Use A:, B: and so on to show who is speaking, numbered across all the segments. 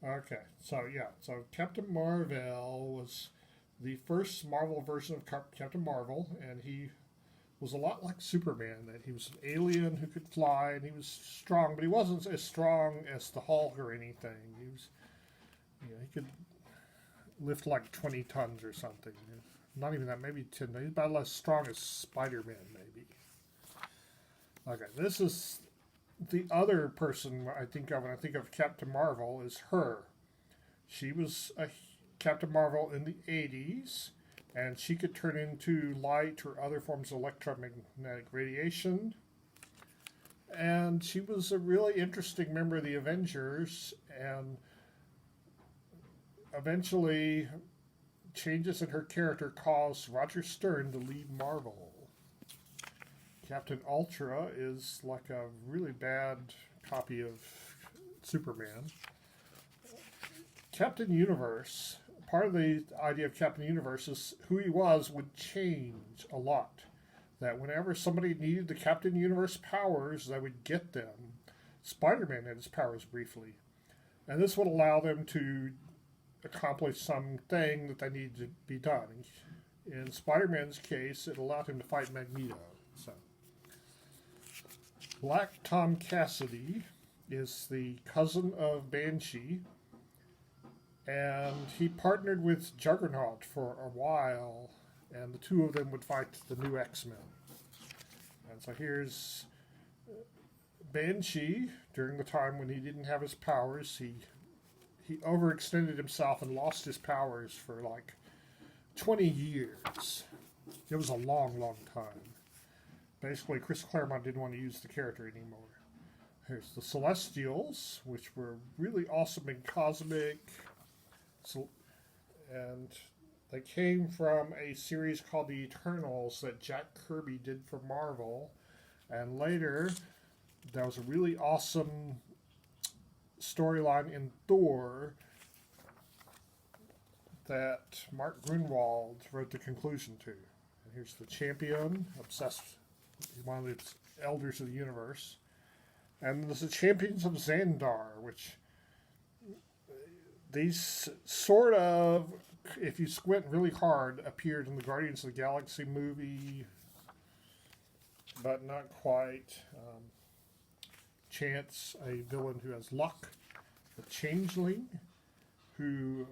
A: Okay, so yeah, so Captain Marvel was the first Marvel version of Captain Marvel, and he was a lot like Superman. That he was an alien who could fly, and he was strong, but he wasn't as strong as the Hulk or anything. He was, he could lift like 20 tons or something. Not even that, maybe 10. He's about less strong as Spider Man, maybe. Okay, this is the other person I think of when I think of Captain Marvel is her. She was a Captain Marvel in the 80s, and she could turn into light or other forms of electromagnetic radiation. And she was a really interesting member of the Avengers, and eventually, changes in her character caused Roger Stern to leave Marvel. Captain Ultra is like a really bad copy of Superman. Captain Universe, part of the idea of Captain Universe is who he was would change a lot. That whenever somebody needed the Captain Universe powers, they would get them. Spider Man had his powers briefly. And this would allow them to accomplish something that they needed to be done. In Spider Man's case, it allowed him to fight Magneto. So, Black Tom Cassidy is the cousin of Banshee, and he partnered with Juggernaut for a while, and the two of them would fight the new X-Men. And so here's Banshee during the time when he didn't have his powers. He overextended himself and lost his powers for like 20 years. It was a long, long time. Basically, Chris Claremont didn't want to use the character anymore. Here's the Celestials, which were really awesome and cosmic. And they came from a series called The Eternals that Jack Kirby did for Marvel. And later, there was a really awesome storyline in Thor that Mark Grunwald wrote the conclusion to. And here's the Champion, obsessed, one of the elders of the universe. And there's the Champions of Xandar, which these sort of, if you squint really hard, appeared in the Guardians of the Galaxy movie, but not quite. Chance, a villain who has luck, the Changeling, who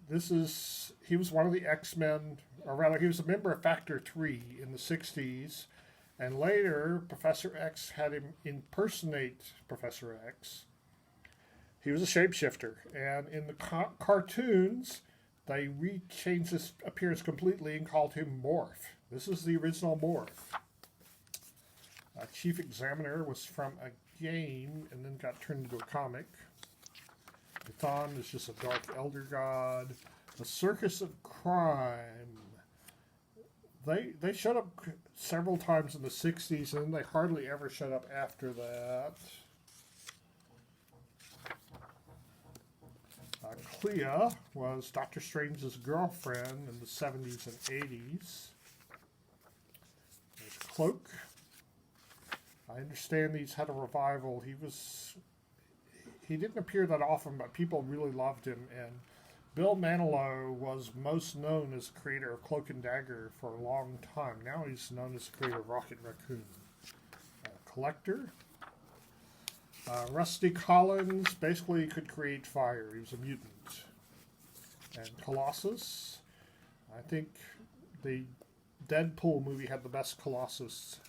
A: he was one of the X-Men, or rather he was a member of Factor 3 in the 60s, and later Professor X had him impersonate Professor X. He was a shapeshifter, and in the cartoons, they changed his appearance completely and called him Morph. This is the original Morph. Chief Examiner was from a game and then got turned into a comic. Python is just a dark elder god. The Circus of Crime. They showed up several times in the 60s, and then they hardly ever showed up after that. Clea was Doctor Strange's girlfriend in the 70s and 80s. There's Cloak. I understand these had a revival. He didn't appear that often, but people really loved him. And Bill Manilow was most known as the creator of Cloak and Dagger for a long time. Now he's known as the creator of Rocket Raccoon. Collector. Rusty Collins basically could create fire. He was a mutant. And Colossus. I think the Deadpool movie had the best Colossus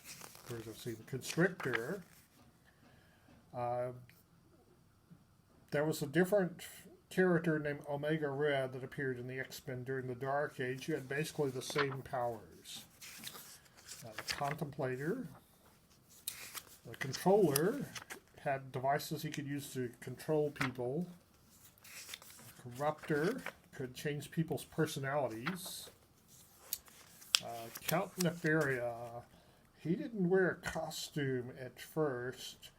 A: version I've seen. Constrictor. There was a different character named Omega Red that appeared in the X-Men during the Dark Age. You had basically the same powers. The Contemplator. The Controller had devices he could use to control people. Corruptor could change people's personalities. Count Nefaria, he didn't wear a costume at first,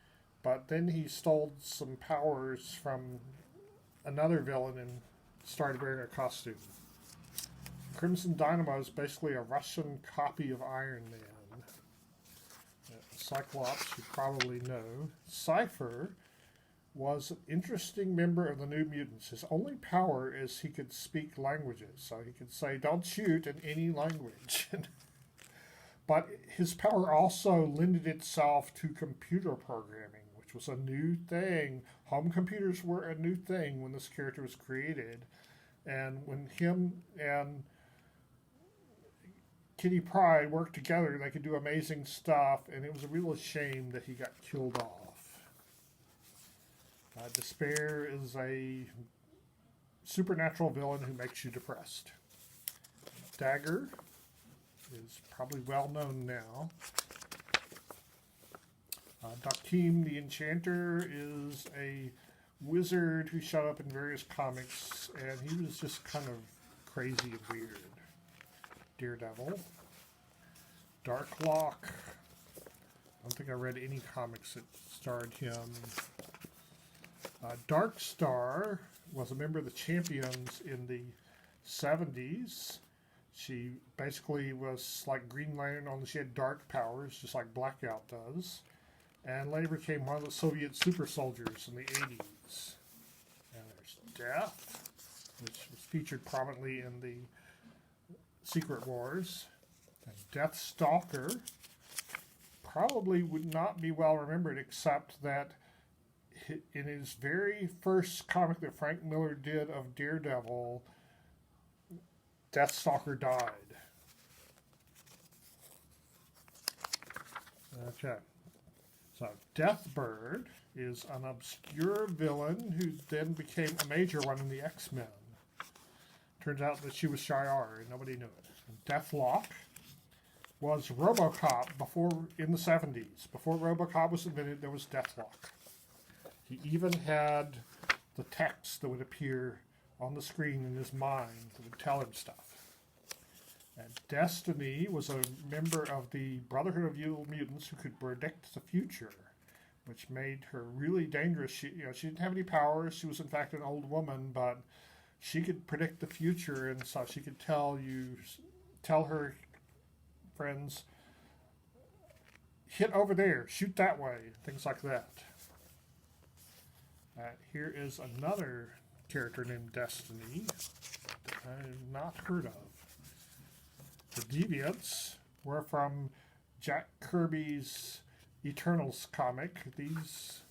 A: but then he stole some powers from another villain and started wearing a costume. Crimson Dynamo is basically a Russian copy of Iron Man. Cyclops, you probably know. Cypher was an interesting member of the New Mutants. His only power is he could speak languages, so he could say, "Don't shoot" in any language. But his power also lended itself to computer programming, which was a new thing. Home computers were a new thing when this character was created. And when him and Kitty Pryde worked together, they could do amazing stuff, and it was a real shame that he got killed off. Despair is a supernatural villain who makes you depressed. Dagger is probably well known now. Dakeem the Enchanter is a wizard who showed up in various comics, and he was just kind of crazy and weird. Daredevil. Darklock. I don't think I read any comics that starred him. Darkstar was a member of the Champions in the 70s. She basically was like Green Lantern, only she had dark powers, just like Blackout does. And later became one of the Soviet super soldiers in the 80s. And there's Death, which was featured prominently in the Secret Wars. And Deathstalker probably would not be well remembered, except that in his very first comic that Frank Miller did of Daredevil, Deathstalker died. Okay. So Deathbird is an obscure villain who then became a major one in the X-Men. Turns out that she was Shi'ar and nobody knew it. And Deathlock was RoboCop in the 70s. Before RoboCop was invented, there was Deathlock. He even had the text that would appear on the screen in his mind that would tell him stuff. And Destiny was a member of the Brotherhood of Evil Mutants who could predict the future, which made her really dangerous. She didn't have any powers. She was in fact an old woman, but she could predict the future, and so she could tell her friends, hit over there, shoot that way, things like that. Here is another character named Destiny that I've not heard of. The Deviants were from Jack Kirby's Eternals comic. These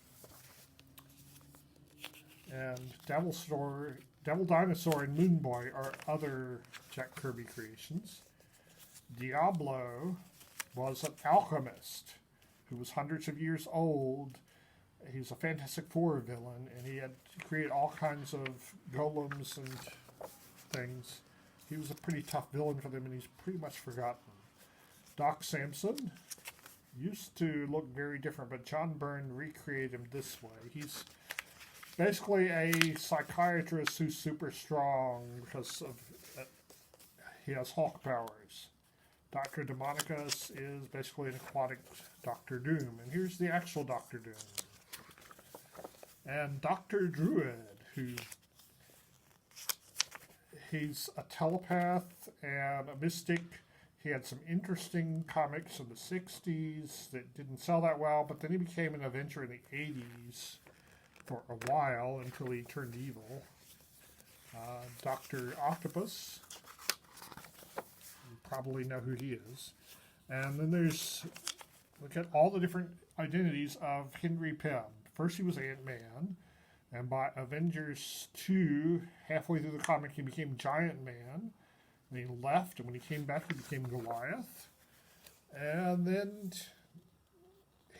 A: and Devil Dinosaur and Moon Boy are other Jack Kirby creations. Diablo was an alchemist who was hundreds of years old. He was a Fantastic Four villain, and he had to create all kinds of golems and things. He was a pretty tough villain for them, and he's pretty much forgotten. Doc Samson used to look very different, but John Byrne recreated him this way. He's basically a psychiatrist who's super strong because he has Hulk powers. Dr. Demonicus is basically an aquatic Doctor Doom, and here's the actual Doctor Doom. And Dr. Druid, he's a telepath and a mystic. He had some interesting comics in the 60s that didn't sell that well, but then he became an Avenger in the 80s for a while until he turned evil. Dr. Octopus, you probably know who he is. And then look at all the different identities of Henry Pym. First he was Ant-Man, and by Avengers 2, halfway through the comic, he became Giant Man. And he left, and when he came back, he became Goliath. And then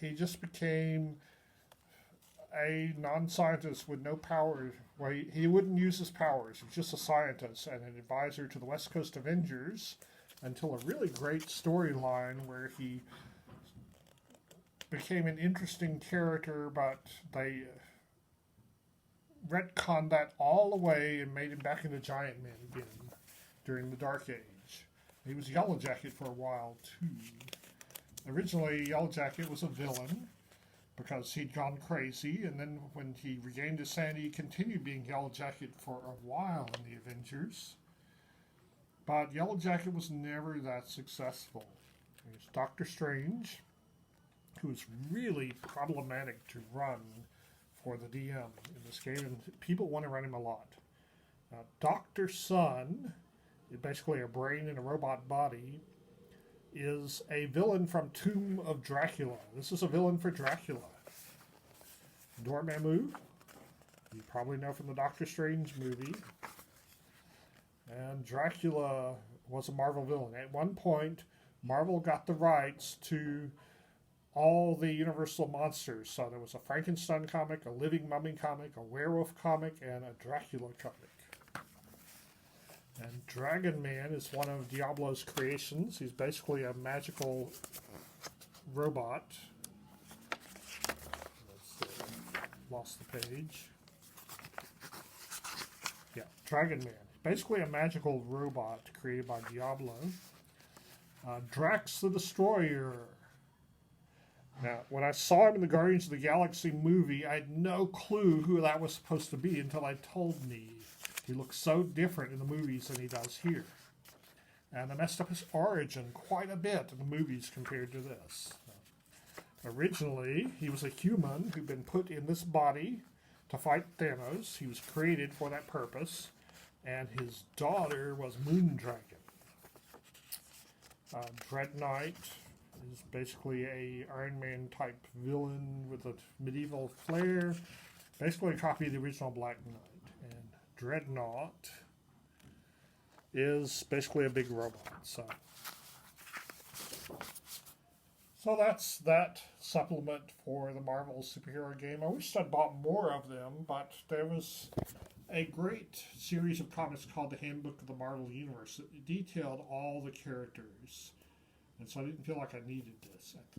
A: he just became a non-scientist with no powers. Well, he wouldn't use his powers. He was just a scientist and an advisor to the West Coast Avengers until a really great storyline where he became an interesting character, but they retconned that all away and made him back into Giant Man again during the Dark Age. He was Yellow Jacket for a while, too. Originally, Yellow Jacket was a villain because he'd gone crazy, and then when he regained his sanity, he continued being Yellow Jacket for a while in the Avengers. But Yellow Jacket was never that successful. There's Doctor Strange, who was really problematic to run for the DM in this game, and people want to run him a lot. Dr. Sun, basically a brain in a robot body, is a villain from Tomb of Dracula. This is a villain for Dracula. Dormammu, you probably know from the Doctor Strange movie. And Dracula was a Marvel villain. At one point, Marvel got the rights to all the Universal monsters. So there was a Frankenstein comic, a Living Mummy comic, a Werewolf comic, and a Dracula comic. And Dragon Man is one of Diablo's creations. He's basically a magical robot. Let's see. Lost the page. Yeah, Dragon Man. Basically a magical robot created by Diablo. Drax the Destroyer. Now, when I saw him in the Guardians of the Galaxy movie, I had no clue who that was supposed to be until I told me. He looks so different in the movies than he does here. And they messed up his origin quite a bit in the movies compared to this. Originally, he was a human who'd been put in this body to fight Thanos. He was created for that purpose. And his daughter was Moondragon. Dreadnought is basically a Iron Man type villain with a medieval flair. Basically a copy of the original Black Knight. And Dreadnaught is basically a big robot. So that's that supplement for the Marvel superhero game. I wish I'd bought more of them, but there was a great series of comics called The Handbook of the Marvel Universe that detailed all the characters. And so I didn't feel like I needed this at